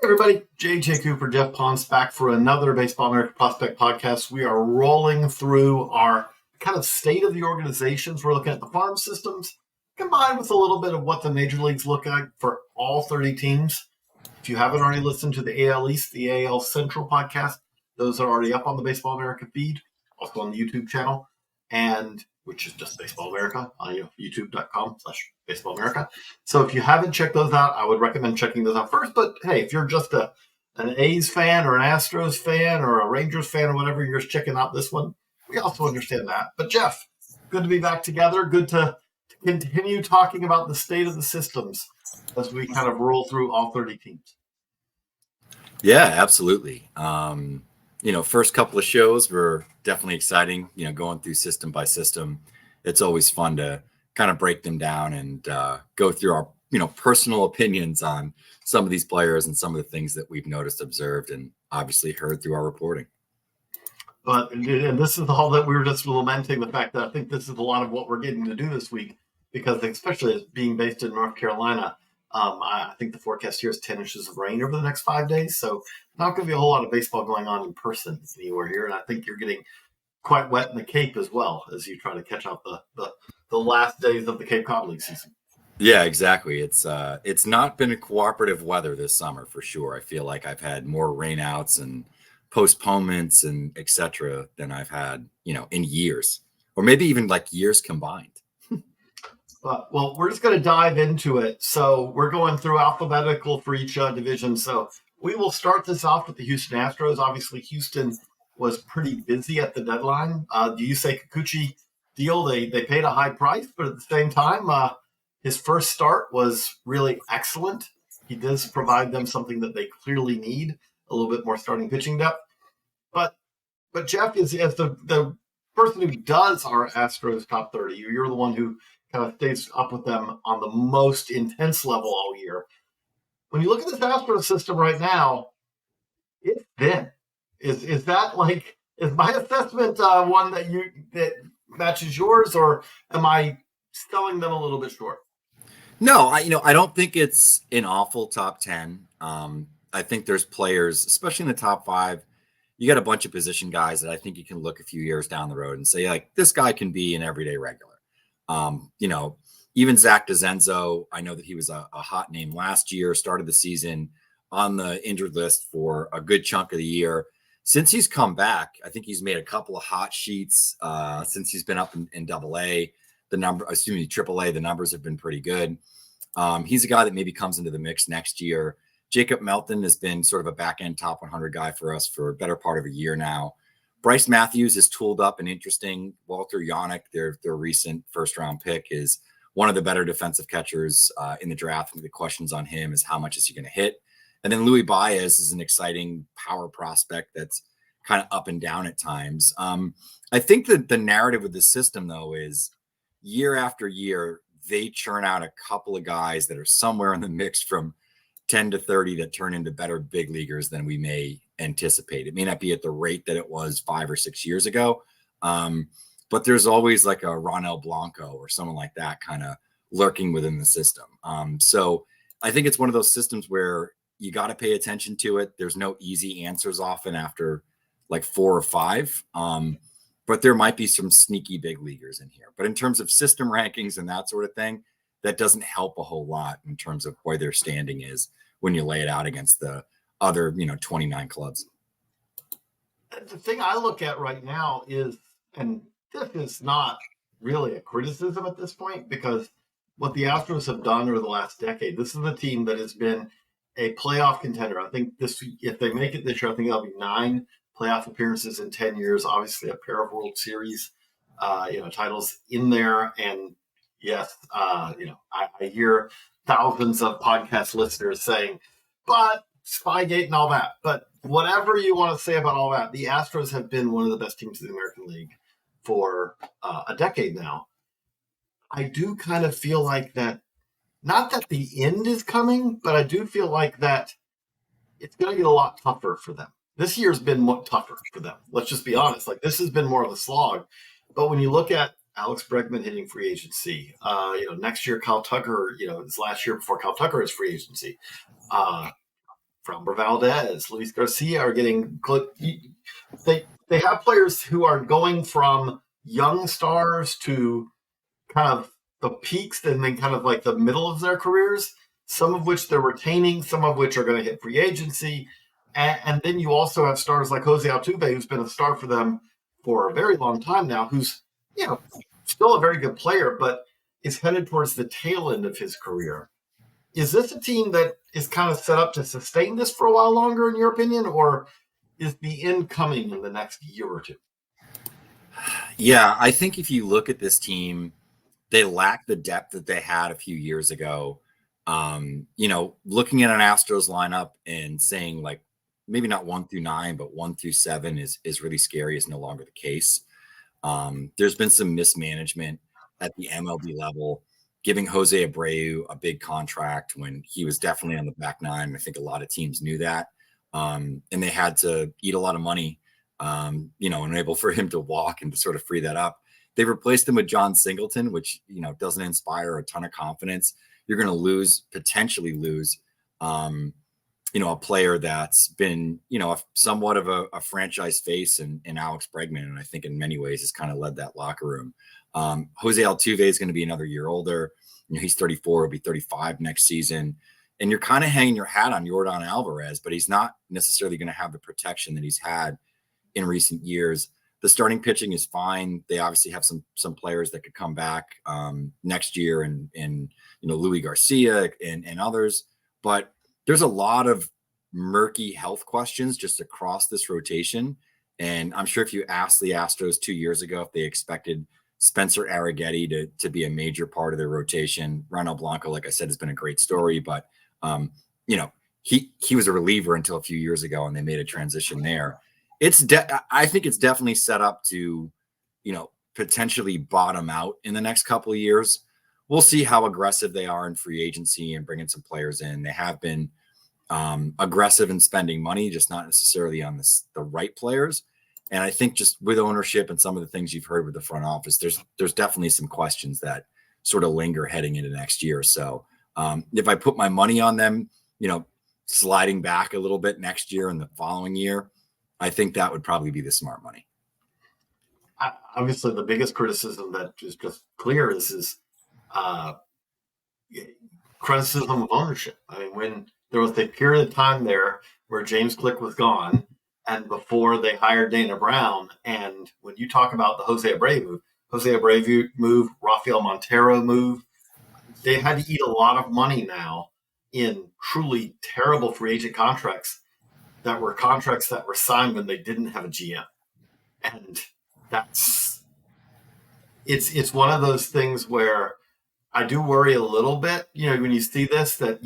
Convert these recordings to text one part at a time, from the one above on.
Everybody, JJ Cooper, Geoff Pontes back for another Baseball America Prospect podcast. We are rolling through our kind of state of the organizations. We're looking at the farm systems combined with a little bit of what the major leagues look like for all 30 teams. If you haven't already listened to the AL East, the AL Central podcast, those are already up on the Baseball America feed, also on the YouTube channel, and which is just Baseball America on youtube.com/Baseball America. So if you haven't checked those out, I would recommend checking those out first. But hey, if you're just an A's fan or an Astros fan or a Rangers fan or whatever, you're just checking out this one, we also understand that. But Geoff, good to be back together. Good to continue talking about the state of the systems as we kind of roll through all 30 teams. Yeah, absolutely. First couple of shows were definitely exciting, going through system by system. It's always fun to kind of break them down and go through our, personal opinions on some of these players and some of the things that we've noticed, observed, and obviously heard through our reporting. And this is all that we were just lamenting the fact that I think this is a lot of what we're getting to do this week, because especially as being based in North Carolina, I think the forecast here is 10 inches of rain over the next 5 days. So not going to be a whole lot of baseball going on in person anywhere here. And I think you're getting quite wet in the Cape as well as you try to catch up the last days of the Cape Cod League season. Yeah, exactly. It's not been a cooperative weather this summer for sure. I feel like I've had more rainouts and postponements and et cetera than I've had, in years, or maybe even like years combined. Well, we're just going to dive into it. So we're going through alphabetical for each division. So we will start this off with the Houston Astros. Obviously, Houston was pretty busy at the deadline. Do you say Kikuchi deal? They paid a high price, but at the same time, his first start was really excellent. He does provide them something that they clearly need, a little bit more starting pitching depth. But Geoff, as the person who does our Astros top 30, you're the one who kind of stays up with them on the most intense level all year. When you look at this Astros system right now, it's thin. Is that is my assessment one that matches yours, or am I selling them a little bit short? No, I don't think it's an awful top 10. I think there's players, especially in the top 5. You got a bunch of position guys that I think you can look a few years down the road and say, like, this guy can be an everyday regular. Even Zach DeZenzo, I know that he was a hot name last year, started the season on the injured list for a good chunk of the year. Since he's come back, I think he's made a couple of hot sheets since he's been up in AA. AAA, the numbers have been pretty good. He's a guy that maybe comes into the mix next year. Jacob Melton has been sort of a back-end top 100 guy for us for a better part of a year now. Bryce Matthews is tooled up and interesting. Walter Yannick, their recent first-round pick, is one of the better defensive catchers in the draft. The questions on him is how much is he going to hit? And then Louis Baez is an exciting power prospect that's kind of up and down at times. I think that the narrative with the system, though, is year after year, they churn out a couple of guys that are somewhere in the mix from 10 to 30 that turn into better big leaguers than we may anticipate. It may not be at the rate that it was 5 or 6 years ago, but there's always like a Ronel Blanco or someone like that kind of lurking within the system. So I think it's one of those systems where you got to pay attention to it. There's no easy answers often after like 4 or 5, but there might be some sneaky big leaguers in here. But in terms of system rankings and that sort of thing, that doesn't help a whole lot in terms of where their standing is when you lay it out against the other, 29 clubs. The thing I look at right now is, and this is not really a criticism at this point, because what the Astros have done over the last decade, this is a team that has been a playoff contender. I think if they make it this year, I think that'll be 9 playoff appearances in 10 years, obviously a pair of World Series, titles in there. And yes, I hear thousands of podcast listeners saying, but Spygate and all that. But whatever you want to say about all that, the Astros have been one of the best teams in the American League for a decade now. I do kind of feel like that, not that the end is coming, but I do feel like that it's going to get a lot tougher for them. This year's been tougher for them. Let's just be honest. Like, this has been more of a slog. But when you look at Alex Bregman hitting free agency, next year Kyle Tucker, his last year before Kyle Tucker is free agency. Framber Valdez, Luis Garcia are getting they have players who are going from young stars to kind of the peaks and then kind of like the middle of their careers, some of which they're retaining, some of which are going to hit free agency. And then you also have stars like Jose Altuve, who's been a star for them for a very long time now, who's, still a very good player, but is headed towards the tail end of his career. Is this a team that is kind of set up to sustain this for a while longer, in your opinion, or is the end coming in the next year or two? Yeah, I think if you look at this team, they lack the depth that they had a few years ago. Looking at an Astros lineup and saying like maybe not 1 through 9, but 1 through 7 is really scary, is no longer the case. There's been some mismanagement at the MLB level, giving Jose Abreu a big contract when he was definitely on the back nine. I think a lot of teams knew that. And they had to eat a lot of money, enable for him to walk and to sort of free that up. They replaced him with John Singleton, which, doesn't inspire a ton of confidence. You're going to potentially lose, a player that's been, somewhat of a franchise face in Alex Bregman. And I think in many ways has kind of led that locker room. Jose Altuve is going to be another year older. He's 34, will be 35 next season. And you're kind of hanging your hat on Yordan Alvarez, but he's not necessarily going to have the protection that he's had in recent years. The starting pitching is fine. They obviously have some players that could come back next year and Louis Garcia and others. But there's a lot of murky health questions just across this rotation. And I'm sure if you asked the Astros 2 years ago if they expected Spencer Arrighetti to be a major part of their rotation, Ronald Blanco, like I said, has been a great story, but he was a reliever until a few years ago, and they made a transition there. I think it's definitely set up to, potentially bottom out in the next couple of years. We'll see how aggressive they are in free agency and bringing some players in. They have been aggressive in spending money, just not necessarily on the right players. And I think just with ownership and some of the things you've heard with the front office, there's definitely some questions that sort of linger heading into next year. So if I put my money on them, sliding back a little bit next year and the following year, I think that would probably be the smart money. Obviously, the biggest criticism that is just clear is criticism of ownership. I mean, when there was a period of time there where James Click was gone, and before they hired Dana Brown, and when you talk about the Jose Abreu move, Rafael Montero move, they had to eat a lot of money now in truly terrible free agent contracts that were signed when they didn't have a GM. And it's one of those things where I do worry a little bit, when you see this, that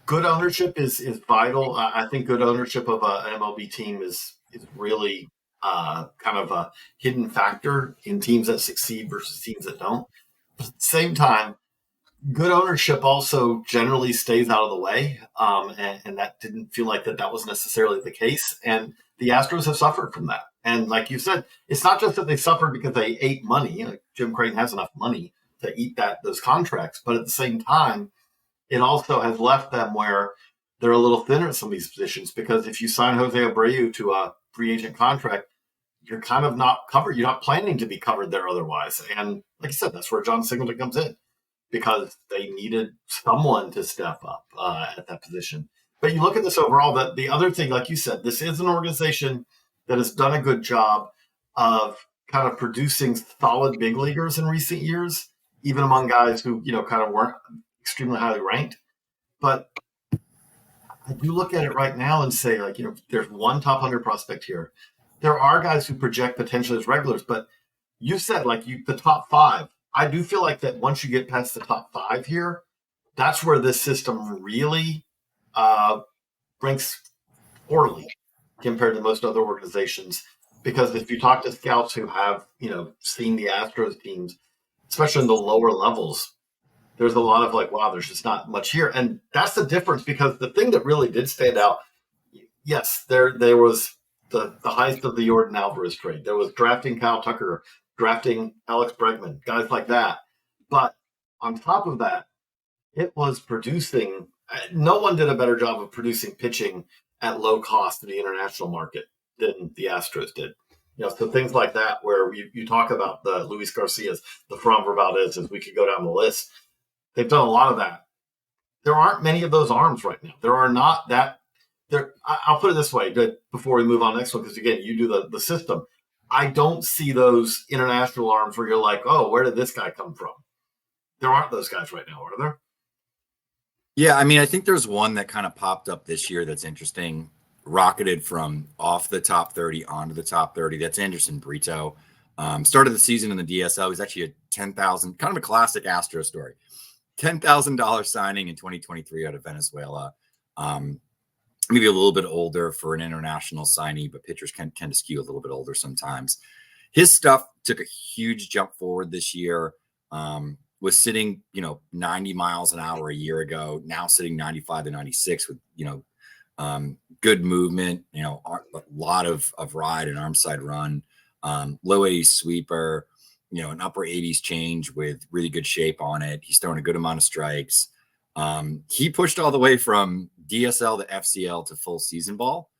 good ownership is vital. I think good ownership of an MLB team is really kind of a hidden factor in teams that succeed versus teams that don't. But at the same time, good ownership also generally stays out of the way, and that didn't feel like that was necessarily the case. And the Astros have suffered from that. And like you said, it's not just that they suffered because they ate money. Jim Crane has enough money to eat those contracts, but at the same time, it also has left them where they're a little thinner at some of these positions, because if you sign Jose Abreu to a free agent contract, you're kind of not covered. You're not planning to be covered there otherwise. And like I said, that's where John Singleton comes in, because they needed someone to step up at that position. But you look at this overall, that the other thing, like you said, this is an organization that has done a good job of kind of producing solid big leaguers in recent years, even among guys who, kind of weren't extremely highly ranked. But I do look at it right now and say, like, there's one top 100 prospect here. There are guys who project potentially as regulars, but you said the top 5. I do feel like that once you get past the top 5 here, that's where this system really ranks poorly compared to most other organizations. Because if you talk to scouts who have, seen the Astros teams, especially in the lower levels, there's a lot of wow, there's just not much here. And that's the difference, because the thing that really did stand out, yes, there was the heist of the Yordan Alvarez trade. There was drafting Kyle Tucker, drafting Alex Bregman, guys like that. But on top of that, it was producing No one did a better job of producing pitching at low cost in the international market than the Astros did. So things like that, where you talk about the Luis Garcias, the Framber Valdez's, we could go down the list. They've done a lot of that. There aren't many of those arms right now. There are not that. I'll put it this way before we move on to the next one, because again, you do the system. I don't see those international arms where you're like, oh, where did this guy come from? There aren't those guys right now, are there? Yeah, I mean, I think there's one that kind of popped up this year that's interesting, rocketed from off the top 30 onto the top 30. That's Anderson Brito. Started the season in the DSL. He's actually a 10,000, kind of a classic Astro story. $10,000 signing in 2023 out of Venezuela. Maybe a little bit older for an international signee, but pitchers tend to skew a little bit older sometimes. His stuff took a huge jump forward this year. Was sitting, 90 miles an hour a year ago, now sitting 95 to 96 with, good movement, a lot of ride and arm side run, low 80s sweeper, an upper 80s change with really good shape on it. He's throwing a good amount of strikes. He pushed all the way from DSL to FCL to full season ball.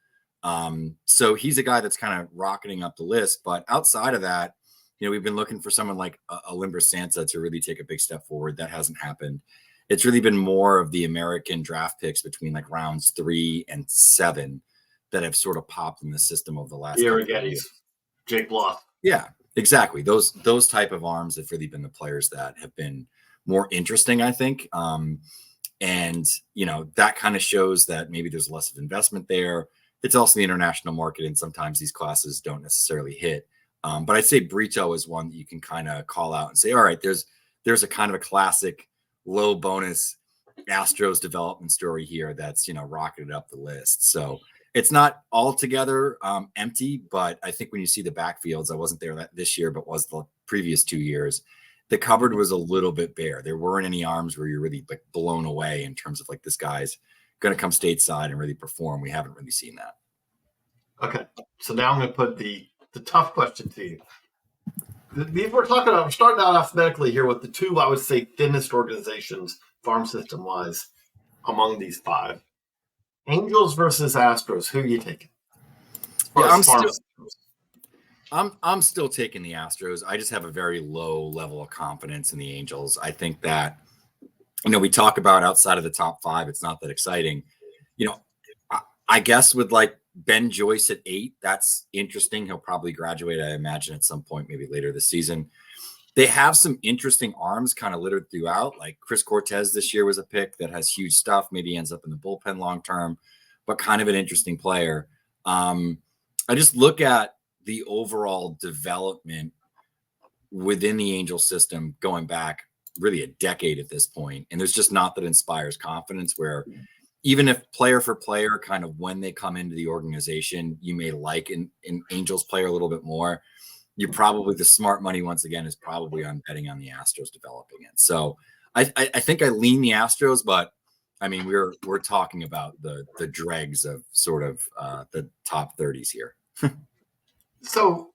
So he's a guy that's kind of rocketing up the list. But outside of that, we've been looking for someone like Olimbra Sansa to really take a big step forward. That hasn't happened. It's really been more of the American draft picks between like rounds 3 and 7 that have sort of popped in the system over the last couple of years. Jake Block. Yeah, exactly. Those type of arms have really been the players that have been more interesting, I think. And, that kind of shows that maybe there's less of investment there. It's also the international market, and sometimes these classes don't necessarily hit. But I'd say Brito is one that you can kind of call out and say, all right, there's a kind of a classic low bonus Astros development story here that's, rocketed up the list. So it's not altogether empty, but I think when you see the backfields, I wasn't there this year, but was the previous 2 years, the cupboard was a little bit bare. There weren't any arms where you're really like blown away in terms of like, this guy's going to come stateside and really perform. We haven't really seen that. Okay. So now I'm going to put the tough question to you. We're starting out alphabetically here with the two, I would say, thinnest organizations, farm system wise, among these 5. Angels versus Astros. Who are you taking? Yeah, I'm still taking the Astros. I just have a very low level of confidence in the Angels. I think that, we talk about outside of the top 5, it's not that exciting. I guess with like Ben Joyce at 8, that's interesting. He'll probably graduate, I imagine, at some point, maybe later this season. They have some interesting arms kind of littered throughout. Like Chris Cortez this year was a pick that has huge stuff. Maybe ends up in the bullpen long term, but kind of an interesting player. I just look at the overall development within the Angel system going back really a decade at this point, and there's just not that inspires confidence where even if player for player, kind of when they come into the organization, you may like an Angels player a little bit more. You're probably the smart money once again is probably on betting on the Astros developing it. So I think I lean the Astros, but I mean we're talking about the dregs of sort of the top 30s here. So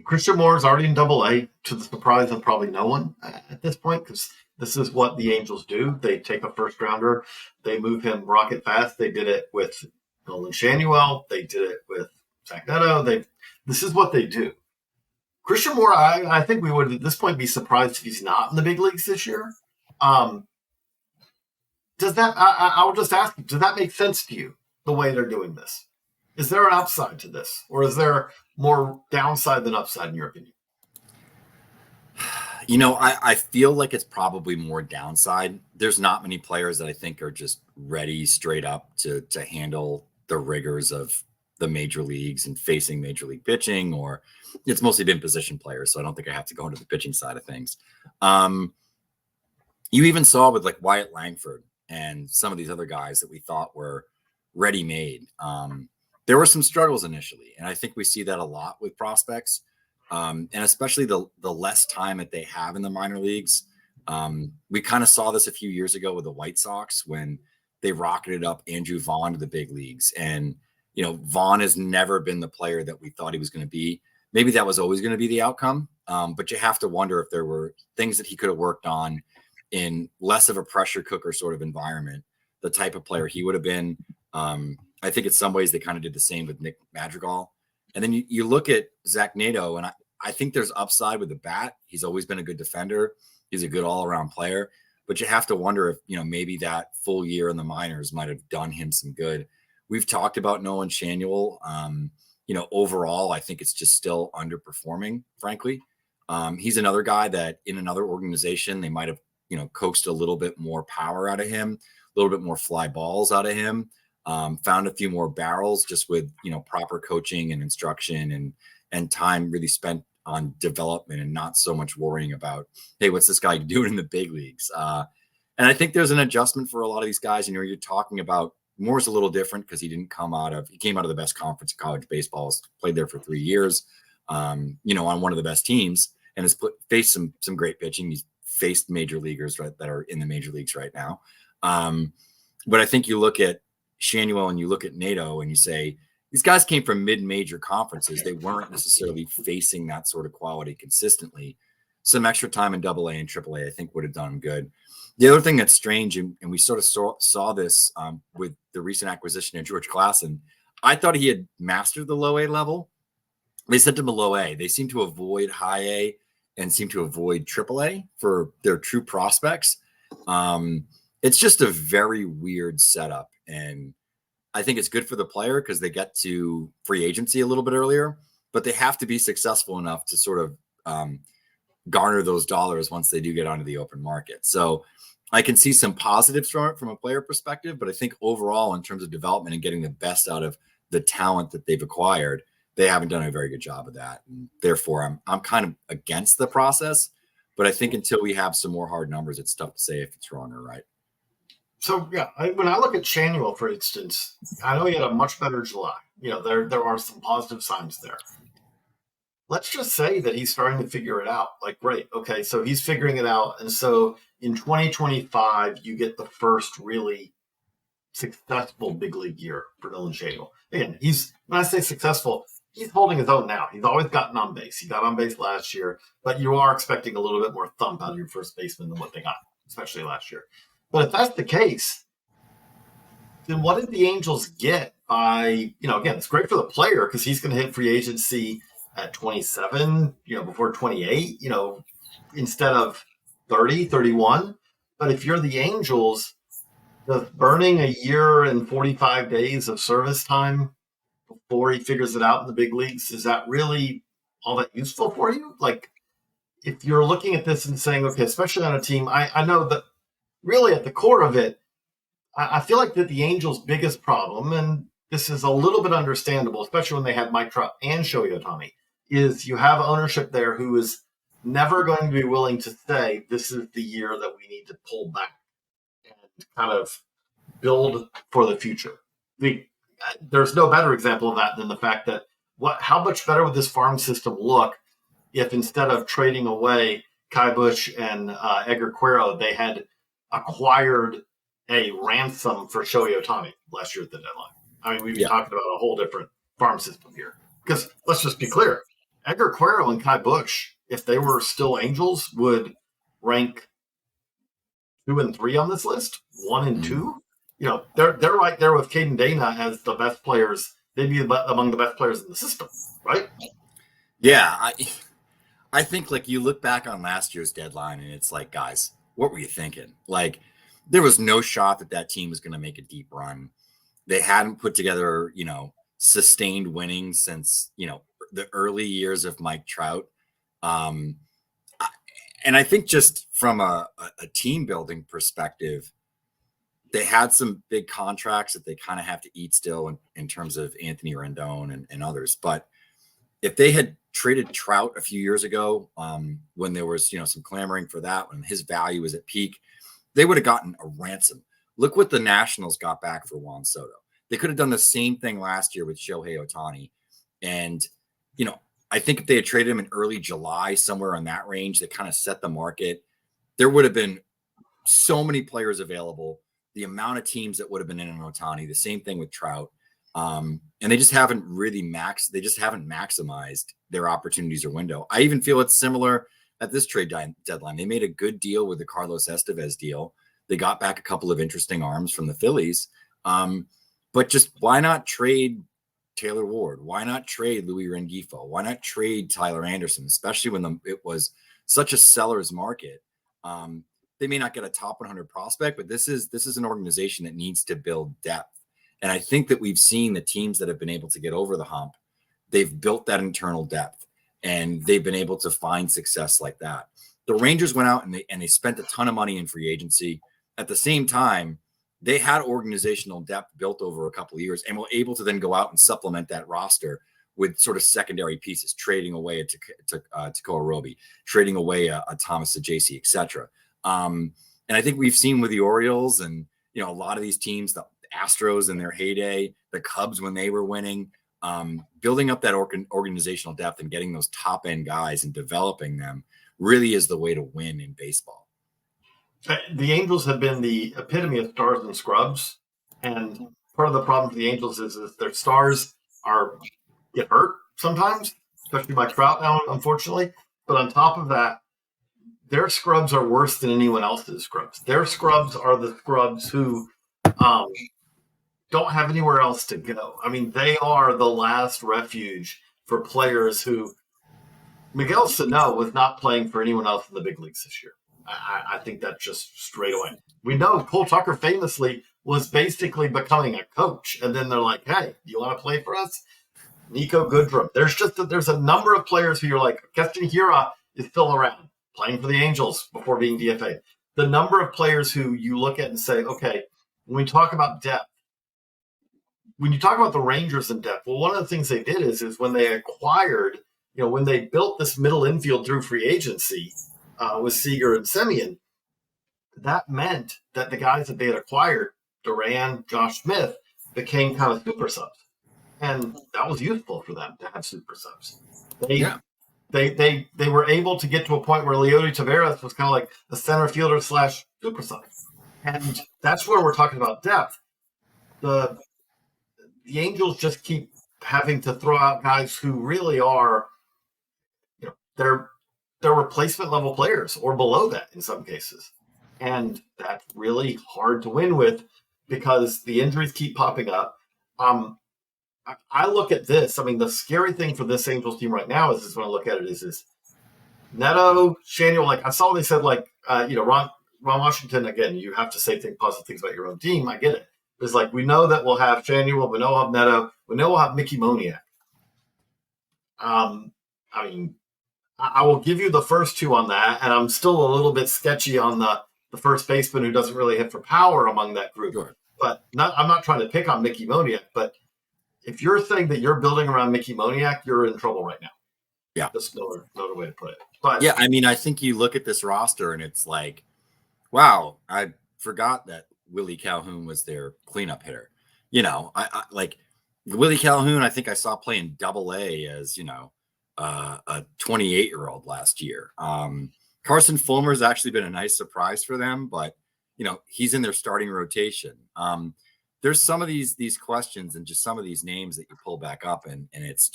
Christian Moore is already in Double-A, to the surprise of probably no one at this point, because this is what the Angels do. They take a first rounder, they move him rocket fast. They did it with Nolan Shanuel. They did it with Zach Neto. This is what they do. Christian Moore, I think we would at this point be surprised if he's not in the big leagues this year. Does that? I'll just ask you, does that make sense to you, the way they're doing this? Is there an upside to this, or is there more downside than upside in your opinion? I feel like it's probably more downside. There's not many players that I think are just ready straight up to handle the rigors of the major leagues and facing major league pitching, or it's mostly been position players. So I don't think I have to go into the pitching side of things. You even saw with like Wyatt Langford and some of these other guys that we thought were ready-made. There were some struggles initially, and I think we see that a lot with prospects. And especially the less time that they have in the minor leagues. We kind of saw this a few years ago with the White Sox when they rocketed up Andrew Vaughn to the big leagues. And, Vaughn has never been the player that we thought he was going to be. Maybe that was always going to be the outcome. But you have to wonder if there were things that he could have worked on in less of a pressure cooker sort of environment the type of player he would have been. I think in some ways they kind of did the same with Nick Madrigal. And then you look at Zach Nato, and I think there's upside with the bat. He's always been a good defender. He's a good all-around player. But you have to wonder if, maybe that full year in the minors might have done him some good. We've talked about Nolan Shanuel. Overall, I think it's just still underperforming, frankly. He's another guy that in another organization, they might have, coaxed a little bit more power out of him, a little bit more fly balls out of him, found a few more barrels just with, proper coaching and instruction and time really spent on development and not so much worrying about, hey, what's this guy doing in the big leagues? And I think there's an adjustment for a lot of these guys. You're talking about Moore's a little different because he came out of the best conference in college baseball, played there for 3 years, on one of the best teams and has faced some great pitching. He's faced major leaguers that are in the major leagues right now. But I think you look at Shanuel and you look at Nato and you say, these guys came from mid-major conferences. They weren't necessarily facing that sort of quality consistently. Some extra time in AA and AAA, I think, would have done good. The other thing that's strange, and we sort of saw this with the recent acquisition of George Klassen, I thought he had mastered the low A level. They sent him a low A. They seem to avoid high A and seem to avoid AAA for their true prospects. It's just a very weird setup. And I think it's good for the player because they get to free agency a little bit earlier, but they have to be successful enough to sort of garner those dollars once they do get onto the open market. So I can see some positives from it from a player perspective, but I think overall in terms of development and getting the best out of the talent that they've acquired, they haven't done a very good job of that. And therefore I'm kind of against the process, but I think until we have some more hard numbers, it's tough to say if it's wrong or right. So, when I look at Shanuel, for instance, I know he had a much better July. There are some positive signs there. Let's just say that he's starting to figure it out. Like, great. Okay, so he's figuring it out. And so in 2025, you get the first really successful big league year for Nolan Shanuel. Again, when I say successful, he's holding his own now. He's always gotten on base. He got on base last year, but you are expecting a little bit more thump out of your first baseman than what they got, especially last year. But if that's the case, then what did the Angels get by, again, it's great for the player because he's going to hit free agency at 27, before 28, instead of 30, 31. But if you're the Angels, does burning a year and 45 days of service time before he figures it out in the big leagues, is that really all that useful for you? Like, if you're looking at this and saying, okay, especially on a team, I know that really at the core of it, I feel like that the Angels' biggest problem, and this is a little bit understandable, especially when they had Mike Trout and Shohei Ohtani, is you have ownership there who is never going to be willing to say, this is the year that we need to pull back and kind of build for the future. There's no better example of that than the fact that how much better would this farm system look if instead of trading away Kai Busch and Edgar Cuero, they had acquired a ransom for Shohei Ohtani last year at the deadline. I mean, we'd be talking about a whole different farm system here. Because let's just be clear, Edgar Cuero and Kai Busch, if they were still Angels, would rank 2 and 3 on this list, 1 and 2. They're right there with Caden Dana as the best players. They'd be among the best players in the system, right? Yeah, I think like you look back on last year's deadline and it's like, guys, what were you thinking? Like, there was no shot that team was going to make a deep run. They hadn't put together, sustained winning since, the early years of Mike Trout. And I think just from a team building perspective, they had some big contracts that they kind of have to eat still in terms of Anthony Rendon and others. But if they had traded Trout a few years ago, when there was, some clamoring for that, when his value was at peak, they would have gotten a ransom. Look what the Nationals got back for Juan Soto. They could have done the same thing last year with Shohei Ohtani. And, I think if they had traded him in early July, somewhere in that range, that kind of set the market, there would have been so many players available, the amount of teams that would have been in on Ohtani, the same thing with Trout. And they just haven't really maximized their opportunities or window. I even feel it's similar at this trade deadline. They made a good deal with the Carlos Estevez deal. They got back a couple of interesting arms from the Phillies. But just why not trade Taylor Ward? Why not trade Louis Rengifo? Why not trade Tyler Anderson, especially when it was such a seller's market? They may not get a top 100 prospect, but this is an organization that needs to build depth. And I think that we've seen the teams that have been able to get over the hump, they've built that internal depth and they've been able to find success like that. The Rangers went out and they spent a ton of money in free agency. At the same time, they had organizational depth built over a couple of years and were able to then go out and supplement that roster with sort of secondary pieces, trading away Tekoa Roby, trading away a Thomas Ajacey, et cetera. And I think we've seen with the Orioles and, a lot of these teams, the Astros in their heyday, the Cubs when they were winning, building up that organizational depth and getting those top end guys and developing them really is the way to win in baseball. The Angels have been the epitome of stars and scrubs. And part of the problem for the Angels is their stars get hurt sometimes, especially Mike Trout now, unfortunately. But on top of that, their scrubs are worse than anyone else's scrubs. Their scrubs are the scrubs who don't have anywhere else to go. I mean, they are the last refuge for players who Miguel Sano was not playing for anyone else in the big leagues this year. I think that's just straight away. We know Cole Tucker famously was basically becoming a coach. And then they're like, hey, do you want to play for us? Nico Goodrum. There's a number of players who you're like, Keston Hiura is still around, playing for the Angels before being DFA. The number of players who you look at and say, okay, when we talk about depth, when you talk about the Rangers in depth, well, one of the things they did is when they acquired, when they built this middle infield through free agency with Seager and Semien, that meant that the guys that they had acquired, Duran, Josh Smith, became kind of super subs. And that was useful for them to have super subs. They were able to get to a point where Leody Taveras was kind of like a center fielder / super sub. And that's where we're talking about depth. The Angels just keep having to throw out guys who really are, they're replacement level players or below that in some cases. And that's really hard to win with because the injuries keep popping up. I look at this. I mean, the scary thing for this Angels team right now is when I look at it is Neto, Shanuel, like I saw they said Ron Washington, again, you have to say positive things about your own team. I get it. It's like, we know that we'll have Shanuel, we know we'll have Neto, we know we'll have Mickey Moniak. I mean, I will give you the first two on that, and I'm still a little bit sketchy on the first baseman who doesn't really hit for power among that group. Sure. But I'm not trying to pick on Mickey Moniak, but if you're saying that you're building around Mickey Moniak, you're in trouble right now. Yeah. That's no other way to put it. But yeah, I mean, I think you look at this roster and it's like, wow, I forgot that Willie Calhoun was their cleanup hitter. I like Willie Calhoun, I think I saw playing Double-A as, a 28-year-old last year. Carson Fulmer's actually been a nice surprise for them, but he's in their starting rotation. There's some of these questions and just some of these names that you pull back up and it's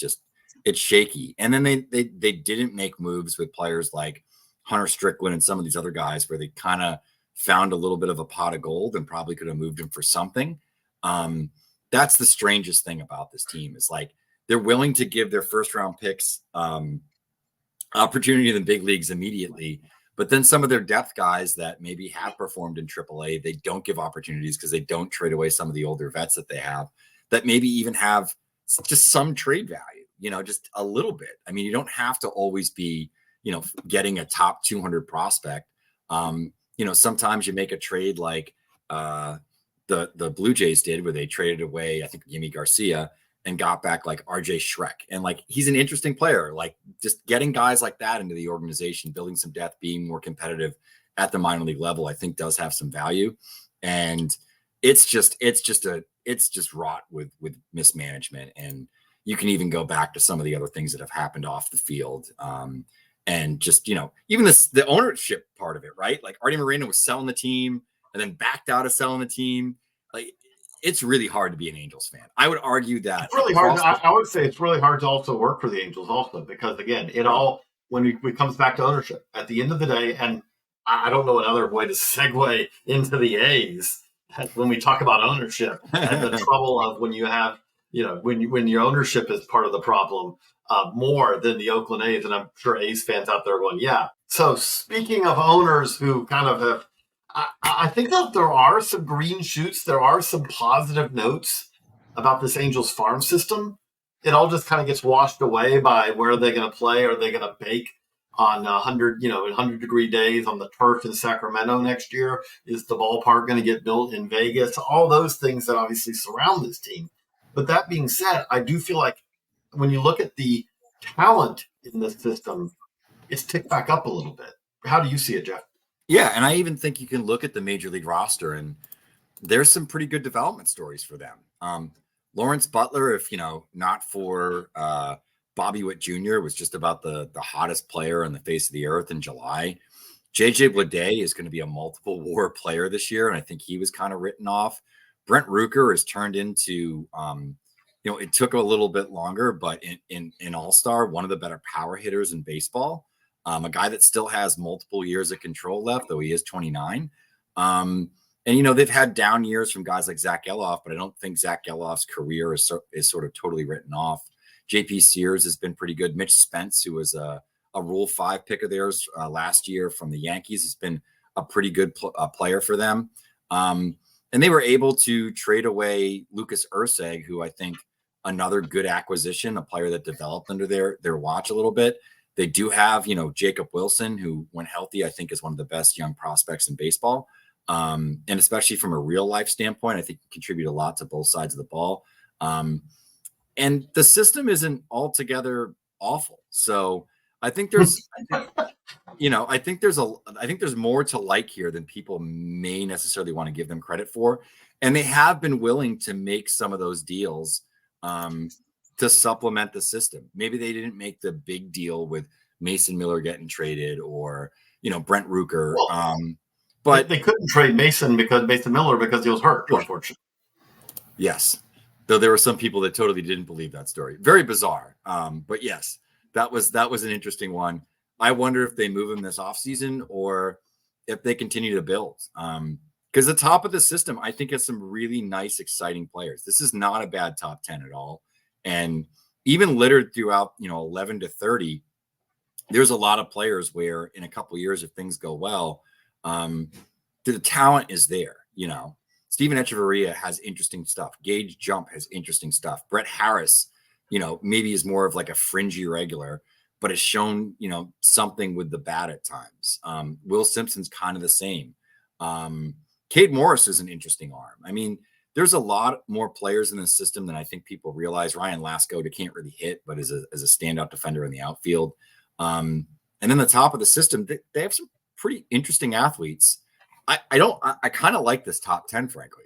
shaky. And then they didn't make moves with players like Hunter Strickland and some of these other guys where they kind of found a little bit of a pot of gold and probably could have moved him for something. That's the strangest thing about this team is like they're willing to give their first round picks opportunity in the big leagues immediately. But then some of their depth guys that maybe have performed in AAA, they don't give opportunities because they don't trade away some of the older vets that they have that maybe even have just some trade value, just a little bit. I mean, you don't have to always be, getting a top 200 prospect. Sometimes you make a trade like the Blue Jays did where they traded away, I think, Yimi Garcia and got back like RJ Schreck. And like, he's an interesting player, like just getting guys like that into the organization, building some depth, being more competitive at the minor league level, I think does have some value. And it's just wrought with mismanagement. And you can even go back to some of the other things that have happened off the field. And just, even the ownership part of it, right? Like Artie Moreno was selling the team and then backed out of selling the team. Like, it's really hard to be an Angels fan. I would argue that it's really hard. I would say it's really hard to also work for the Angels also, because again, it all, when it comes back to ownership at the end of the day, and I don't know another way to segue into the A's when we talk about ownership and the trouble of when you have, when your ownership is part of the problem more than the Oakland A's. And I'm sure A's fans out there going, yeah. So speaking of owners who kind of have, I think that there are some green shoots. There are some positive notes about this Angels farm system. It all just kind of gets washed away by where are they going to play? Are they going to bake on 100-degree days on the turf in Sacramento next year? Is the ballpark going to get built in Vegas? All those things that obviously surround this team. But that being said, I do feel like when you look at the talent in this system, it's ticked back up a little bit. How do you see it, Geoff? Yeah, and I even think you can look at the major league roster, and there's some pretty good development stories for them. Lawrence Butler, if not for Bobby Witt Jr., was just about the hottest player on the face of the earth in July. JJ Bleday is going to be a multiple WAR player this year, and I think he was kind of written off. Brent Rooker has turned into, it took a little bit longer, but in All-Star, one of the better power hitters in baseball. A guy that still has multiple years of control left, though he is 29. And, they've had down years from guys like Zach Geloff, but I don't think Zach Geloff's career is sort of totally written off. JP Sears has been pretty good. Mitch Spence, who was a Rule 5 pick of theirs last year from the Yankees, has been a pretty good player for them. And they were able to trade away Lucas Erceg, who I think another good acquisition, a player that developed under their watch a little bit. They do have, Jacob Wilson, who, when healthy, I think is one of the best young prospects in baseball. And especially from a real life standpoint, I think he contribute a lot to both sides of the ball. And the system isn't altogether awful. So I think there's, I think there's more to like here than people may necessarily want to give them credit for. And they have been willing to make some of those deals to supplement the system. Maybe they didn't make the big deal with Mason Miller getting traded or, Brent Rooker. But they couldn't trade Mason Miller because he was hurt, unfortunately. Yes. Though there were some people that totally didn't believe that story. Very bizarre. But yes, that was an interesting one. I wonder if they move him this offseason or if they continue to build. Because the top of the system, I think, has some really nice, exciting players. This is not a bad top 10 at all. And even littered throughout, 11 to 30, there's a lot of players where in a couple of years, if things go well, the talent is there. Steven Echeverria has interesting stuff. Gage Jump has interesting stuff. Brett Harris, maybe is more of like a fringy regular, but has shown, something with the bat at times. Will Simpson's kind of the same. Cade Morris is an interesting arm. I mean, there's a lot more players in the system than I think people realize. Ryan Lasko, they can't really hit, but is a standout defender in the outfield. And then the top of the system, they have some pretty interesting athletes. I kind of like this top 10, frankly.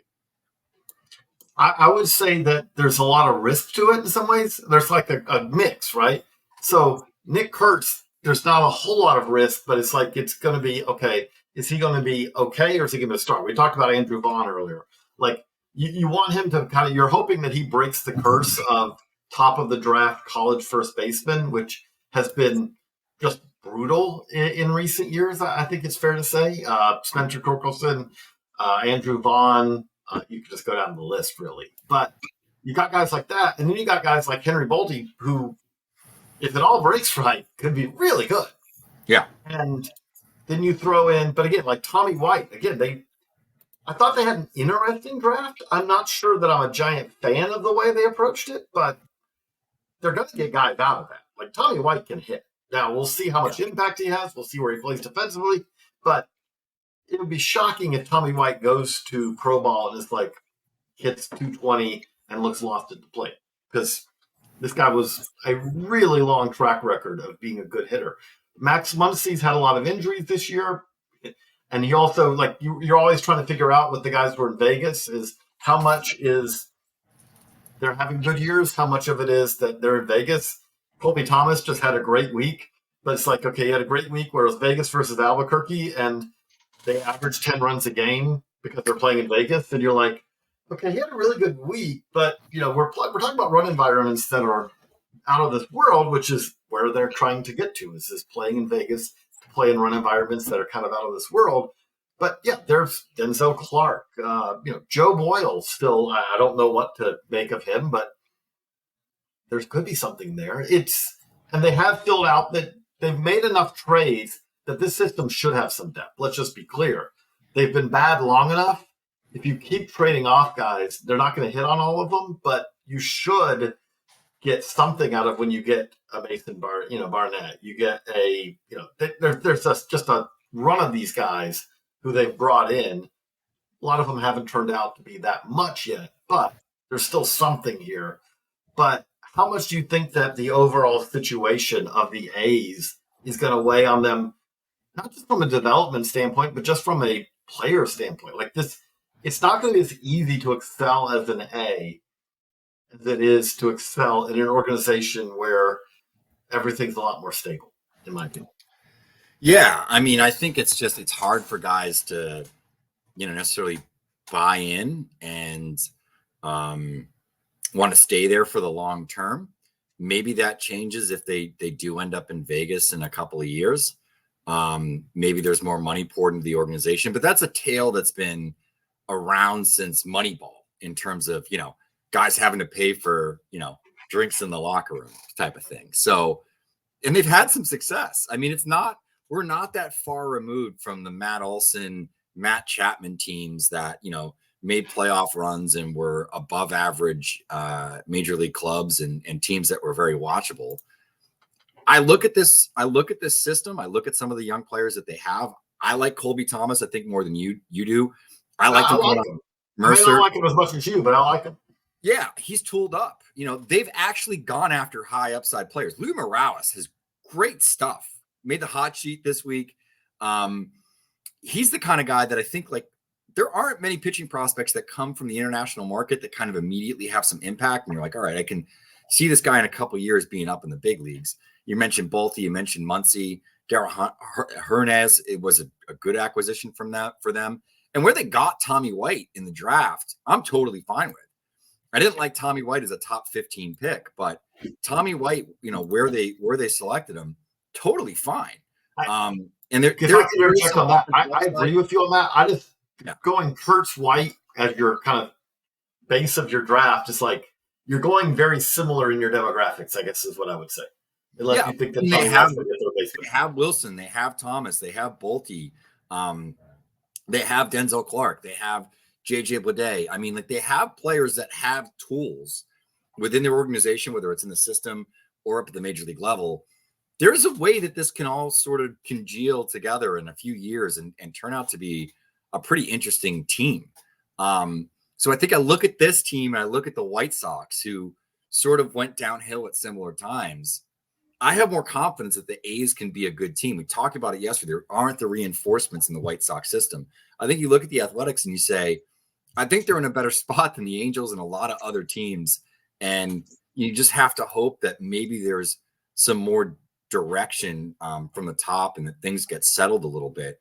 I would say that there's a lot of risk to it in some ways. There's like a mix, right? So Nick Kurtz, there's not a whole lot of risk, but it's like it's going to be okay. Is he going to be okay or is he going to start? We talked about Andrew Vaughn earlier. Like you want him to kind of, you're hoping that he breaks the curse of top of the draft college first baseman, which has been just brutal in recent years. I think it's fair to say. Spencer Torkelson, Andrew Vaughn, you could just go down the list, really. But you got guys like that. And then you got guys like Henry Boldy, who, if it all breaks right, could be really good. Yeah. And then you throw in, but again, like Tommy White, again, I thought they had an interesting draft. I'm not sure that I'm a giant fan of the way they approached it, but they're going to get guys out of that. Like Tommy White can hit. Now, we'll see how much impact he has. We'll see where he plays defensively. But it would be shocking if Tommy White goes to pro ball and is like hits 220 and looks lost at the plate. Because this guy was a really long track record of being a good hitter. Max Muncy's had a lot of injuries this year. And he also, like, you're always trying to figure out with the guys who are in Vegas is how much is they're having good years, how much of it is that they're in Vegas. Colby Thomas just had a great week, but it's like, okay, he had a great week where it was Vegas versus Albuquerque, and they averaged 10 runs a game because they're playing in Vegas. And you're like, okay, he had a really good week, but, we're talking about run environments that are out of this world, which is where they're trying to get to, is playing in Vegas play and run environments that are kind of out of this world. But yeah, there's Denzel Clark. Joe Boyle still, I don't know what to make of him, but there could be something there. And they have filled out that they've made enough trades that this system should have some depth. Let's just be clear. They've been bad long enough. If you keep trading off guys, they're not going to hit on all of them, but you should get something out of when you get a Barnett. You get there's just a run of these guys who they've brought in. A lot of them haven't turned out to be that much yet, but there's still something here. But how much do you think that the overall situation of the A's is going to weigh on them, not just from a development standpoint, but just from a player standpoint? Like this, it's not going to be as easy to excel as an A as it is to excel in an organization where everything's a lot more stable, in my opinion. Yeah, I mean, I think it's hard for guys to, necessarily buy in and want to stay there for the long term. Maybe that changes if they do end up in Vegas in a couple of years. Maybe there's more money poured into the organization, but that's a tale that's been around since Moneyball in terms of, guys having to pay for, drinks in the locker room type of thing. So, and they've had some success. I mean, we're not that far removed from the Matt Olson, Matt Chapman teams that, made playoff runs and were above average major league clubs and teams that were very watchable. I look at this system. I look at some of the young players that they have. I like Colby Thomas, I think, more than you do. I like him. Mercer. I don't like him as much as you, but I like him. Yeah, he's tooled up. They've actually gone after high upside players. Lou Morales has great stuff. Made the hot sheet this week. He's the kind of guy that I think, like, there aren't many pitching prospects that come from the international market that kind of immediately have some impact. And you're like, all right, I can see this guy in a couple of years being up in the big leagues. You mentioned Bolte, you mentioned Muncy, Darryl Hernandez. It was a good acquisition for them. And where they got Tommy White in the draft, I'm totally fine with. I didn't like Tommy White as a top 15 pick, but Tommy White, where they selected him, totally fine. And I agree with you on that. I just going Kurtz White as your kind of base of your draft is like you're going very similar in your demographics, I guess is what I would say. Unless you think that they have Wilson, they have Thomas, they have Bolte, they have Denzel Clark, they have JJ Bleday. I mean, like, they have players that have tools within their organization, whether it's in the system or up at the major league level. There's a way that this can all sort of congeal together in a few years and turn out to be a pretty interesting team. So I think I look at this team and I look at the White Sox, who sort of went downhill at similar times. I have more confidence that the A's can be a good team. We talked about it yesterday. There aren't the reinforcements in the White Sox system. I think you look at the Athletics and you say, I think they're in a better spot than the Angels and a lot of other teams. And you just have to hope that maybe there's some more direction from the top and that things get settled a little bit.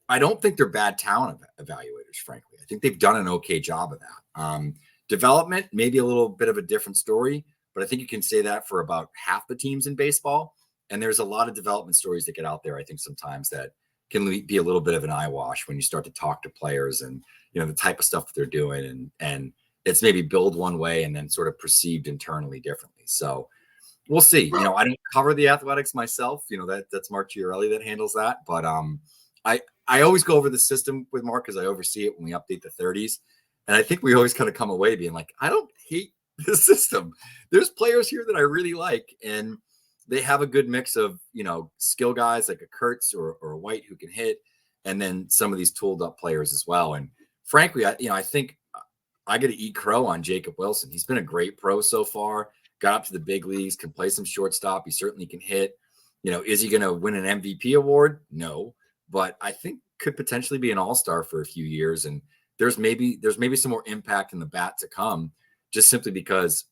I don't think they're bad talent evaluators, frankly. I think they've done an okay job of that. Development, maybe a little bit of a different story, but I think you can say that for about half the teams in baseball. And there's a lot of development stories that get out there, I think, sometimes that can be a little bit of an eye wash when you start to talk to players and, the type of stuff that they're doing. And it's maybe billed one way and then sort of perceived internally differently. So we'll see. I don't cover the Athletics myself. That's Mark Chiarelli that handles that. But I always go over the system with Mark because I oversee it when we update the 30s. And I think we always kind of come away being like, I don't hate the system. There's players here that I really like. And they have a good mix of, skill guys like a Kurtz or a White who can hit. And then some of these tooled up players as well. And frankly, I think I got to eat crow on Jacob Wilson. He's been a great pro so far. Got up to the big leagues, can play some shortstop. He certainly can hit. Is he going to win an MVP award? No, but I think could potentially be an all-star for a few years. And there's maybe some more impact in the bat to come, just simply because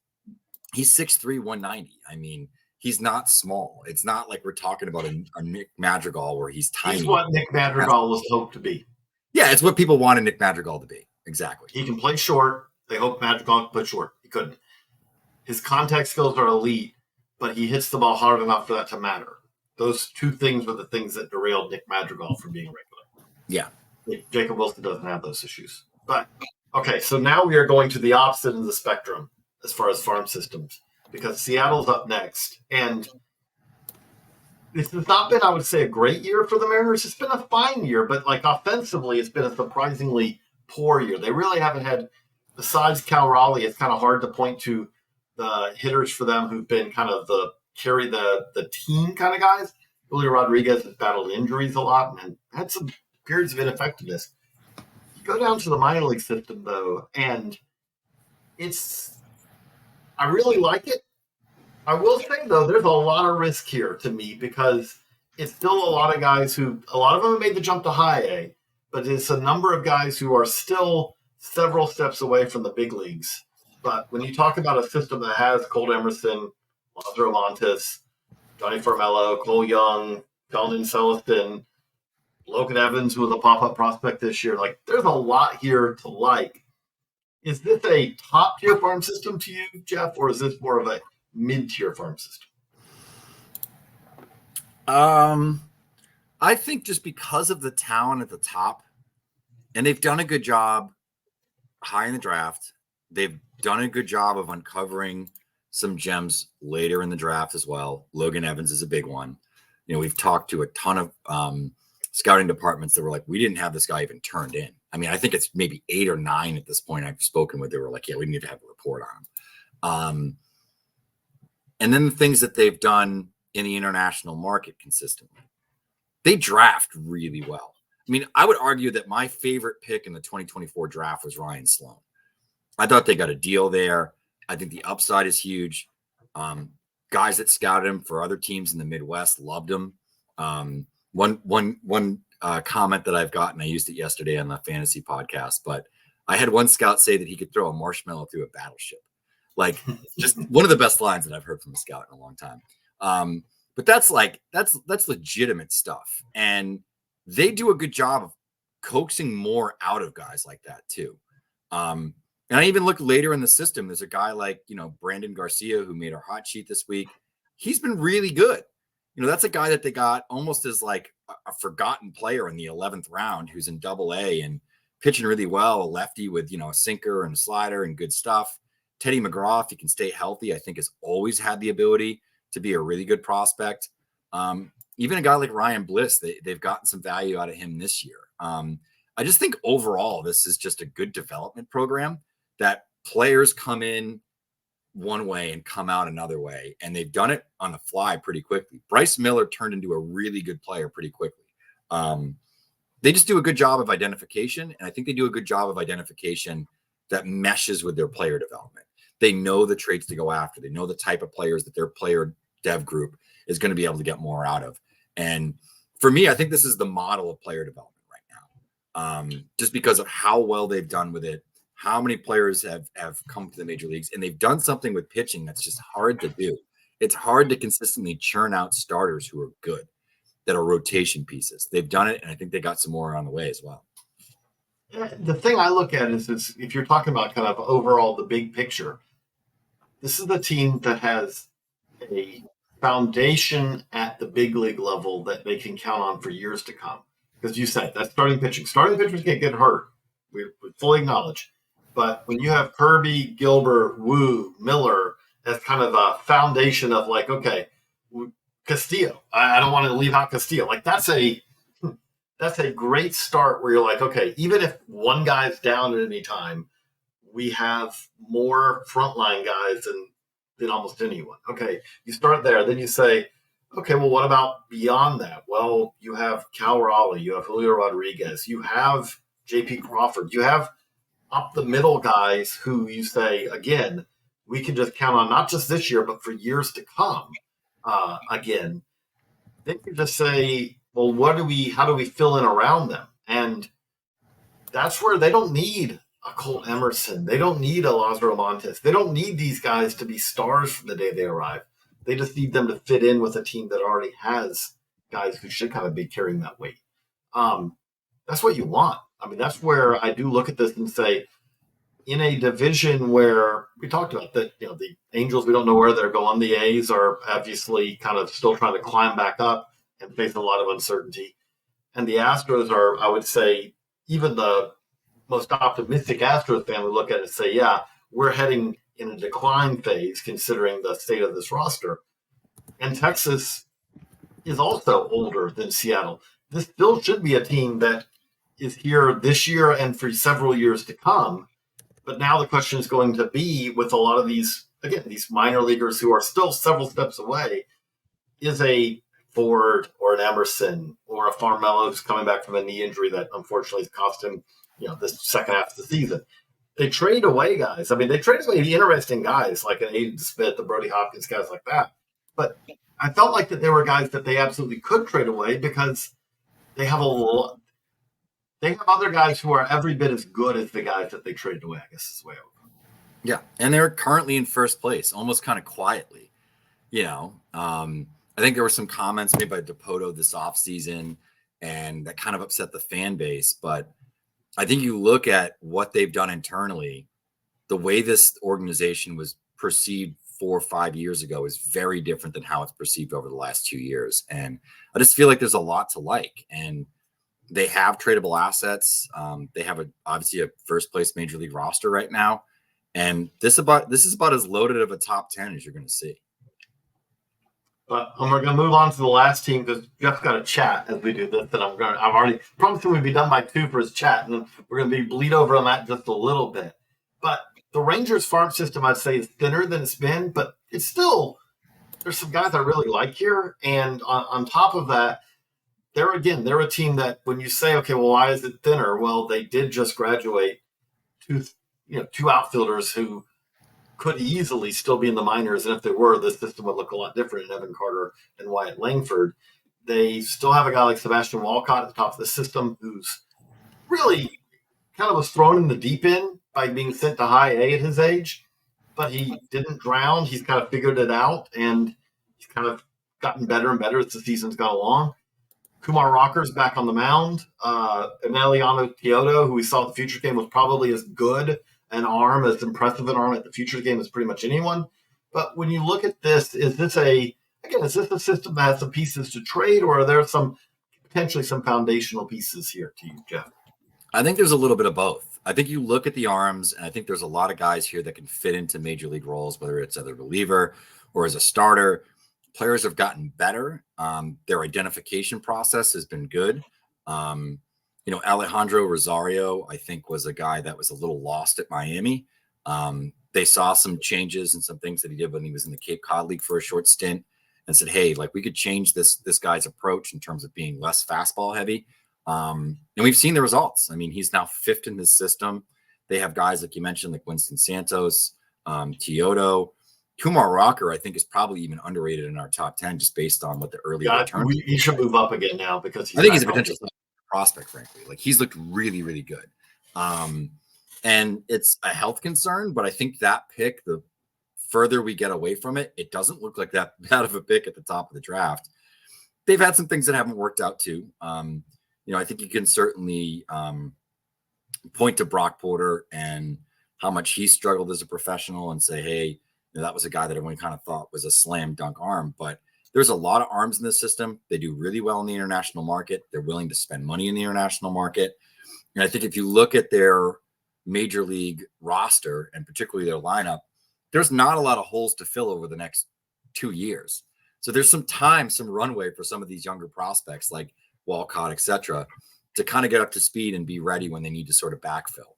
he's 6'3", 190. I mean, he's not small. It's not like we're talking about a Nick Madrigal where he's tiny. He's what Nick Madrigal was hoped to be. Yeah, it's what people wanted Nick Madrigal to be. Exactly. He can play short. They hope Madrigal could play short. He couldn't. His contact skills are elite, but he hits the ball hard enough for that to matter. those two things were the things that derailed Nick Madrigal from being regular. Yeah. Jacob Wilson doesn't have those issues. But, okay, so now we are going to the opposite end of the spectrum as far as farm systems, because Seattle's up next. And this has not been, I would say, a great year for the Mariners. It's been a fine year, but like offensively, it's been a surprisingly poor year. They really haven't had, besides Cal Raleigh, it's kind of hard to point to the hitters for them who've been kind of the carry the team kind of guys. Julio Rodriguez has battled injuries a lot and had some periods of ineffectiveness. You go down to the minor league system, though, and I really like it. I will say, though, there's a lot of risk here to me because it's still a lot of guys a lot of them have made the jump to high A, but it's a number of guys who are still several steps away from the big leagues. But when you talk about a system that has Colt Emerson, Lázaro Montes, Johnny Farmello, Cole Young, Sheldon Celestin, Logan Evans, who was a pop-up prospect this year, like there's a lot here to like. Is this a top-tier farm system to you, Jeff, or is this more of a mid-tier farm system? I think just because of the talent at the top, and they've done a good job high in the draft. They've done a good job of uncovering some gems later in the draft as well. Logan Evans is a big one. You know, we've talked to a ton of scouting departments that were like, we didn't have this guy even turned in. I mean, I think it's maybe 8 or 9 at this point I've spoken with. They were like, yeah, we need to have a report on him. And then the things that they've done in the international market consistently. They draft really well. I mean, I would argue that my favorite pick in the 2024 draft was Ryan Sloan. I thought they got a deal there. I think the upside is huge. Guys that scouted him for other teams in the Midwest loved him. One comment that I've gotten, I used it yesterday on the fantasy podcast, but I had one scout say that he could throw a marshmallow through a battleship. Like just one of the best lines that I've heard from a scout in a long time. But that's legitimate stuff. And they do a good job of coaxing more out of guys like that too. And I even look later in the system. There's a guy like, Brandon Garcia, who made our hot sheet this week. He's been really good. That's a guy that they got almost as like a forgotten player in the 11th round, who's in Double-A and pitching really well. A lefty with, a sinker and a slider and good stuff. Teddy McGraw, if he can stay healthy, I think has always had the ability to be a really good prospect. Even a guy like Ryan Bliss, they've gotten some value out of him this year. I just think overall, this is just a good development program that players come in one way and come out another way. And they've done it on the fly pretty quickly. Bryce Miller turned into a really good player pretty quickly. They just do a good job of identification. And I think they do a good job of identification that meshes with their player development. They know the traits to go after. They know the type of players that their player dev group is going to be able to get more out of. And for me, I think this is the model of player development right now. Just because of how well they've done with it, how many players have come to the major leagues, and they've done something with pitching that's just hard to do. It's hard to consistently churn out starters who are good, that are rotation pieces. They've done it, and I think they got some more on the way as well. The thing I look at is if you're talking about kind of overall the big picture, this is the team that has a foundation at the big league level that they can count on for years to come. Because you said that's starting pitching. Starting pitchers can't get hurt. We fully acknowledge. But when you have Kirby, Gilbert, Wu, Miller as kind of a foundation of like, okay, Castillo, I don't want to leave out Castillo. Like that's a great start where you're like, okay, even if one guy's down at any time, we have more frontline guys than almost anyone. Okay, you start there. Then you say, okay, well, what about beyond that? Well, you have Cal Raleigh, you have Julio Rodriguez, you have J.P. Crawford, you have up the middle guys who you say, again, we can just count on not just this year, but for years to come. Again, then you just say, well, how do we fill in around them? And that's where they don't need a Colt Emerson. They don't need a Lázaro Montes. They don't need these guys to be stars from the day they arrive. They just need them to fit in with a team that already has guys who should kind of be carrying that weight. That's what you want. I mean, that's where I do look at this and say, in a division where we talked about that, the Angels, we don't know where they're going. The A's are obviously kind of still trying to climb back up and face a lot of uncertainty. And the Astros are, I would say, even the most optimistic Astros fan would look at it and say, yeah, we're heading in a decline phase considering the state of this roster. And Texas is also older than Seattle. This still should be a team that is here this year and for several years to come. But now the question is going to be with a lot of these, again, these minor leaguers who are still several steps away, is a Ford or an Emerson or a Farmelo who's coming back from a knee injury that unfortunately has cost him, this second half of the season. They trade away guys. I mean, they trade away interesting guys like an Aiden Smith, the Brody Hopkins, guys like that. But I felt like that there were guys that they absolutely could trade away because they have they have other guys who are every bit as good as the guys that they traded away, I guess is the way I would. Yeah. And they're currently in first place, almost kind of quietly. I think there were some comments made by Dipoto this offseason, and that kind of upset the fan base. But I think you look at what they've done internally, the way this organization was perceived 4 or 5 years ago is very different than how it's perceived over the last 2 years. And I just feel like there's a lot to like. And they have tradable assets. They have obviously a first place major league roster right now. And this is about as loaded of a top 10 as you're going to see. But we're going to move on to the last team because Geoff's got a chat as we do this. And I've already promised him we'd be done by 2 for his chat. And we're going to bleed over on that just a little bit. But the Rangers farm system, I'd say, is thinner than it's been. But it's still, there's some guys I really like here. And on top of that, they're a team that when you say, okay, well, why is it thinner? Well, they did just graduate 2 outfielders who could easily still be in the minors. And if they were, this system would look a lot different in Evan Carter and Wyatt Langford. They still have a guy like Sebastian Walcott at the top of the system who's really kind of was thrown in the deep end by being sent to high A at his age, but he didn't drown. He's kind of figured it out, and he's kind of gotten better and better as the season's gone along. Kumar Rocker's back on the mound. Emiliano Teodo, who we saw at the Futures game, was probably as good an arm, as impressive an arm at the Futures game as pretty much anyone. But when you look at this, is this a system that has some pieces to trade, or are there potentially some foundational pieces here to you, Geoff? I think there's a little bit of both. I think you look at the arms, and I think there's a lot of guys here that can fit into major league roles, whether it's as a reliever or as a starter. Players have gotten better. Their identification process has been good. Alejandro Rosario, I think, was a guy that was a little lost at Miami. They saw some changes and some things that he did when he was in the Cape Cod League for a short stint and said, hey, like we could change this guy's approach in terms of being less fastball heavy. And we've seen the results. I mean, he's now 5th in this system. They have guys, like you mentioned, like Winston Santos, Teodo. Kumar Rocker, I think, is probably even underrated in our top 10 just based on what the early return. He should move up again now because I think he's a potential prospect, frankly. Like he's looked really, really good. And it's a health concern, but I think that pick, the further we get away from it, it doesn't look like that bad of a pick at the top of the draft. They've had some things that haven't worked out too. I think you can certainly point to Brock Porter and how much he struggled as a professional and say, hey, that was a guy that everyone kind of thought was a slam dunk arm, but there's a lot of arms in this system. They do really well in the international market. They're willing to spend money in the international market. And I think if you look at their major league roster and particularly their lineup, there's not a lot of holes to fill over the next 2 years. So there's some time, some runway for some of these younger prospects like Walcott, et cetera, to kind of get up to speed and be ready when they need to sort of backfill.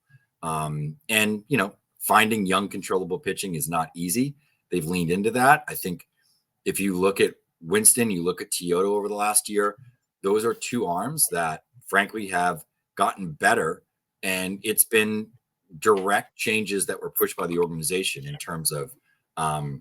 Finding young controllable pitching is not easy. They've leaned into that. I think if you look at Winston, you look at Teodo over the last year, those are 2 arms that frankly have gotten better. And it's been direct changes that were pushed by the organization in terms of, how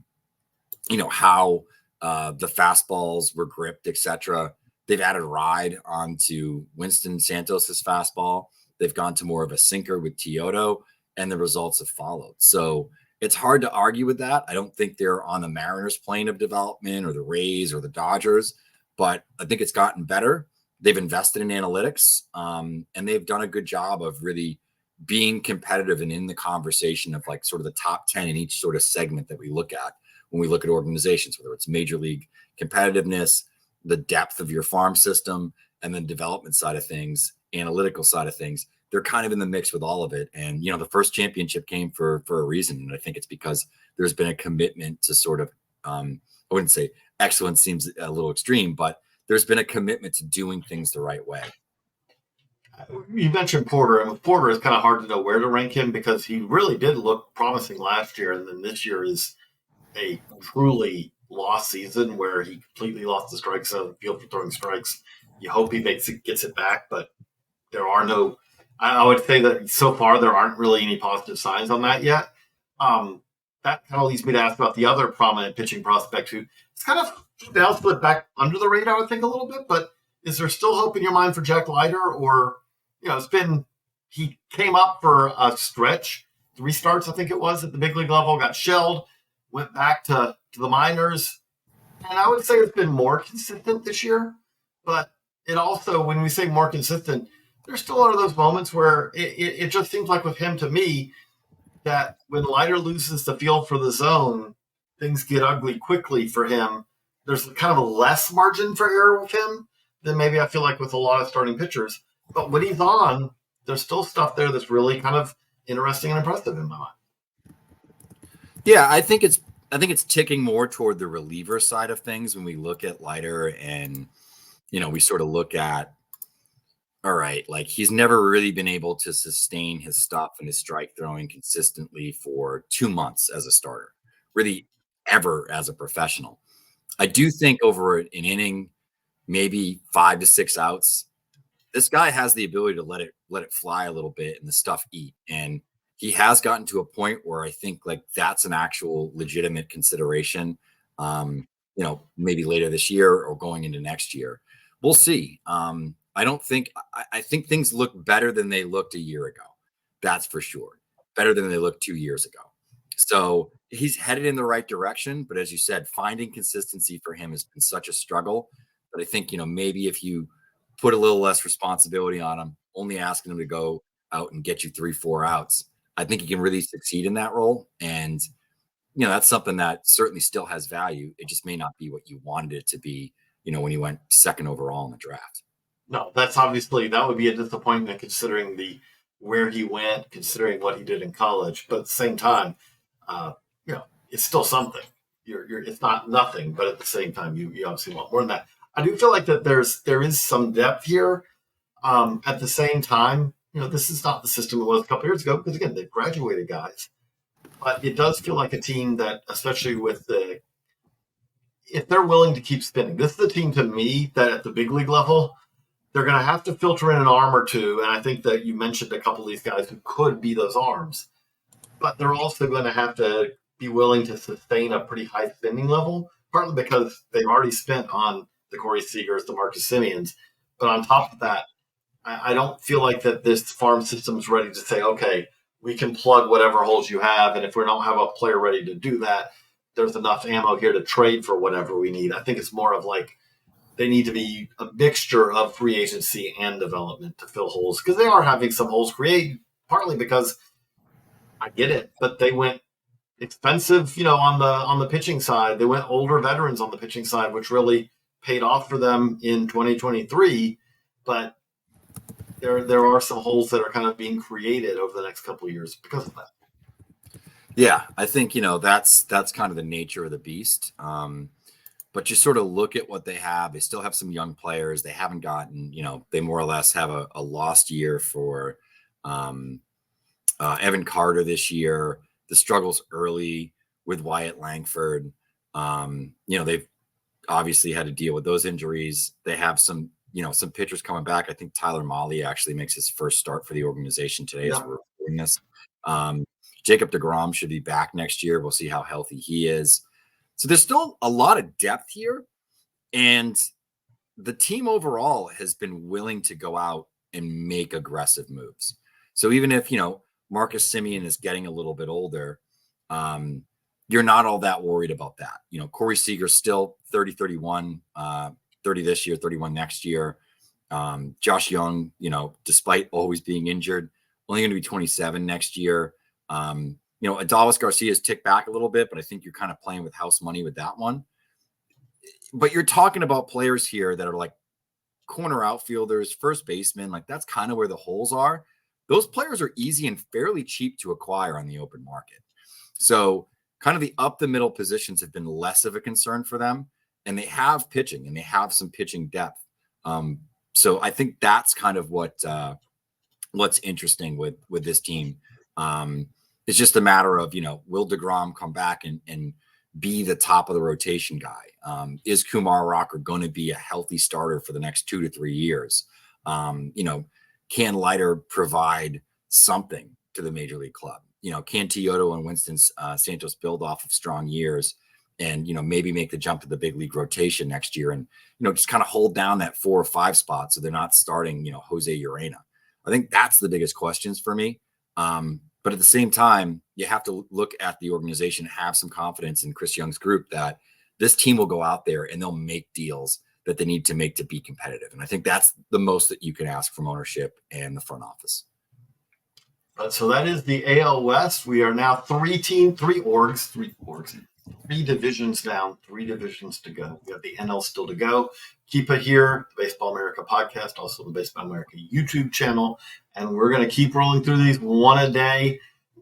the fastballs were gripped, et cetera. They've added ride onto Winston Santos's fastball. They've gone to more of a sinker with Teodo, and the results have followed. So it's hard to argue with that. I don't think they're on the Mariners plane of development or the Rays or the Dodgers, but I think it's gotten better. They've invested in analytics, and they've done a good job of really being competitive and in the conversation of like sort of the top 10 in each sort of segment that we look at when we look at organizations, whether it's major league competitiveness, the depth of your farm system, and then development side of things, analytical side of things. They're kind of in the mix with all of it. And, the first championship came for a reason. And I think it's because there's been a commitment to sort of, I wouldn't say excellence seems a little extreme, but there's been a commitment to doing things the right way. You mentioned Porter, and with Porter, it's kind of hard to know where to rank him because he really did look promising last year, and then this year is a truly lost season where he completely lost the strike zone, field for throwing strikes. You hope he gets it back, but there are no. I would say that so far there aren't really any positive signs on that yet. That kind of leads me to ask about the other prominent pitching prospect who it's kind of now slid back under the radar, I would think, a little bit. But is there still hope in your mind for Jack Leiter, or he came up for a stretch, 3 starts, I think it was, at the big league level, got shelled, went back to the minors. And I would say it's been more consistent this year. But it also, when we say more consistent, there still are those moments where it just seems like with him, to me, that when Leiter loses the feel for the zone, things get ugly quickly for him. There's kind of a less margin for error with him than maybe I feel like with a lot of starting pitchers. But when he's on, there's still stuff there that's really kind of interesting and impressive in my mind. Yeah, I think it's ticking more toward the reliever side of things when we look at Leiter, and we sort of look at, all right, like he's never really been able to sustain his stuff and his strike throwing consistently for 2 months as a starter, really ever as a professional. I do think over an inning, maybe 5 to 6 outs, this guy has the ability to let it fly a little bit and the stuff eat. And he has gotten to a point where I think like that's an actual legitimate consideration, maybe later this year or going into next year. We'll see. I think things look better than they looked a year ago. That's for sure. Better than they looked 2 years ago. So he's headed in the right direction. But as you said, finding consistency for him has been such a struggle. But I think, maybe if you put a little less responsibility on him, only asking him to go out and get you 3-4 outs, I think he can really succeed in that role. And, that's something that certainly still has value. It just may not be what you wanted it to be, when you went second overall in the draft. No, that would be a disappointment considering where he went, considering what he did in college. But at the same time, it's still something. It's not nothing, but at the same time, you obviously want more than that. I do feel like that there is some depth here. At the same time, this is not the system it was a couple years ago because again, they've graduated guys. But it does feel like a team that, especially if they're willing to keep spinning, this is a team to me that at the big league level, they're going to have to filter in an arm or two. And I think that you mentioned a couple of these guys who could be those arms, but they're also going to have to be willing to sustain a pretty high spending level, partly because they've already spent on the Corey Seagers, the Marcus Semiems. But on top of that, I don't feel like that this farm system is ready to say, okay, we can plug whatever holes you have. And if we don't have a player ready to do that, there's enough ammo here to trade for whatever we need. I think it's more of like they need to be a mixture of free agency and development to fill holes because they are having some holes created, partly because I get it, but they went expensive, on the pitching side. They went older veterans on the pitching side, which really paid off for them in 2023. But there are some holes that are kind of being created over the next couple of years because of that. Yeah, I think, that's kind of the nature of the beast. But you sort of look at what they have. They still have some young players. They haven't gotten, they more or less have a lost year for Evan Carter this year. The struggles early with Wyatt Langford. They've obviously had to deal with those injuries. They have some pitchers coming back. I think Tyler Mahle actually makes his first start for the organization today as we're recording this. Jacob deGrom should be back next year. We'll see how healthy he is. So there's still a lot of depth here. And the team overall has been willing to go out and make aggressive moves. So even if, Marcus Semien is getting a little bit older, you're not all that worried about that. Corey Seager's still 30, 31, 30 this year, 31 next year. Josh Young, despite always being injured, only going to be 27 next year. Adolis Garcia's ticked back a little bit, but I think you're kind of playing with house money with that one. But you're talking about players here that are like corner outfielders, first baseman. Like that's kind of where the holes are. Those players are easy and fairly cheap to acquire on the open market. So kind of the up the middle positions have been less of a concern for them, and they have pitching and they have some pitching depth. So I think that's kind of what's interesting with this team. It's just a matter of, will DeGrom come back and be the top of the rotation guy? Is Kumar Rocker going to be a healthy starter for the next 2 to 3 years? Can Leiter provide something to the major league club? Can Teodo and Winston Santos build off of strong years and, maybe make the jump to the big league rotation next year and, just kind of hold down that 4 or 5 spot so they're not starting, Jose Urena. I think that's the biggest questions for me. But at the same time, you have to look at the organization, have some confidence in Chris Young's group that this team will go out there and they'll make deals that they need to make to be competitive. And I think that's the most that you can ask from ownership and the front office. So that is the AL West. We are now 3 divisions down, 3 divisions to go. We have the NL still to go. Keep it here, the Baseball America podcast, also the Baseball America YouTube channel. And we're going to keep rolling through these one a day.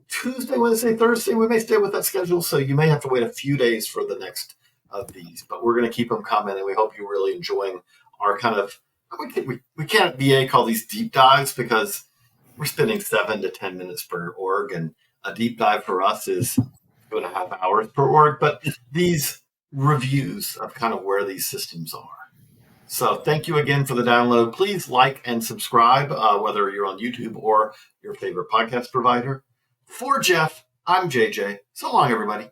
Tuesday, Wednesday, Thursday, we may stay with that schedule. So you may have to wait a few days for the next of these. But we're going to keep them coming. And we hope you're really enjoying our kind of, we can't BA call these deep dives because we're spending 7 to 10 minutes per org. And a deep dive for us is 2.5 hours per org. But these reviews of kind of where these systems are. So thank you again for the download. Please like and subscribe, whether you're on YouTube or your favorite podcast provider. For Jeff, I'm JJ. So long, everybody.